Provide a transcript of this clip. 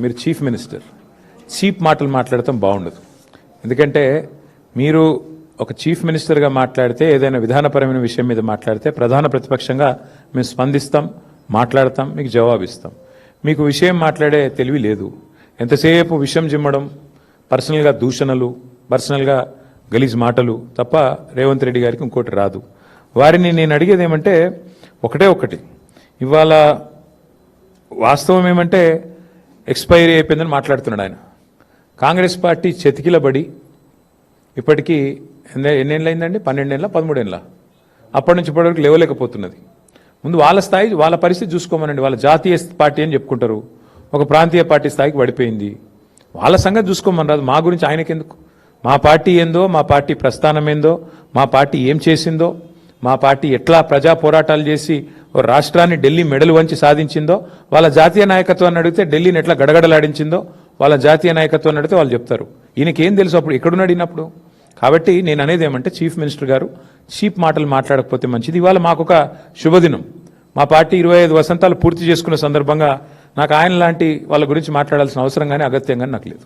మీరు chief minister, cheap మాటలు మాట్లాడటం బాగుండదు. ఎందుకంటే మీరు ఒక చీఫ్ మినిస్టర్గా మాట్లాడితే, ఏదైనా విధానపరమైన విషయం మీద మాట్లాడితే ప్రధాన ప్రతిపక్షంగా మేము స్పందిస్తాం, మాట్లాడతాం, మీకు జవాబిస్తాం. మీకు విషయం మాట్లాడే తెలివి లేదు. ఎంతసేపు విషయం జిమ్మడం, పర్సనల్గా దూషణలు, పర్సనల్గా గలీజ్ మాటలు తప్ప రేవంత్ రెడ్డి గారికి ఇంకోటి రాదు. వారిని నేను అడిగేది ఏమంటే ఒకటి, ఇవాళ వాస్తవం ఏమంటే ఎక్స్పైరీ అయిపోయిందని మాట్లాడుతున్నాడు ఆయన. కాంగ్రెస్ పార్టీ చెతికిలబడి ఇప్పటికీ ఎన్నేళ్ళైందండి? 12 ఏళ్ళ 13 ఏళ్ళ అప్పటి నుంచి ఇప్పటివరకు లేవలేకపోతున్నది. ముందు వాళ్ళ స్థాయి, వాళ్ళ పరిస్థితి చూసుకోమనండి. వాళ్ళ జాతీయ పార్టీ అని చెప్పుకుంటారు, ఒక ప్రాంతీయ పార్టీ స్థాయికి పడిపోయింది. వాళ్ళ సంగతి చూసుకోమని రాదు. మా గురించి ఆయనకెందుకు? మా పార్టీ ఏందో, మా పార్టీ ప్రస్థానం ఏందో, మా పార్టీ ఏం చేసిందో, మా పార్టీ ఎట్లా ప్రజా పోరాటాలు చేసి రాష్ట్రాన్ని ఢిల్లీ మెడలు వంచి సాధించిందో, వాళ్ళ జాతీయ నాయకత్వాన్ని అడిగితే ఢిల్లీని ఎట్లా గడగడలాడించిందో వాళ్ళ జాతీయ నాయకత్వాన్ని అడిగితే వాళ్ళు చెప్తారు. ఈయనకేం తెలుసు అప్పుడు ఎక్కడున్నాడు అడిగినప్పుడు? కాబట్టి నేను అనేది ఏమంటే చీఫ్ మినిస్టర్ గారు చీప్ మాటలు మాట్లాడకపోతే మంచిది. ఇవాళ మాకొక శుభదినం. మా పార్టీ 25 వసంతాలు పూర్తి చేసుకున్న సందర్భంగా నాకు ఆయన లాంటి వాళ్ళ గురించి మాట్లాడాల్సిన అవసరం కానీ అగత్యం కానీ నాకు లేదు.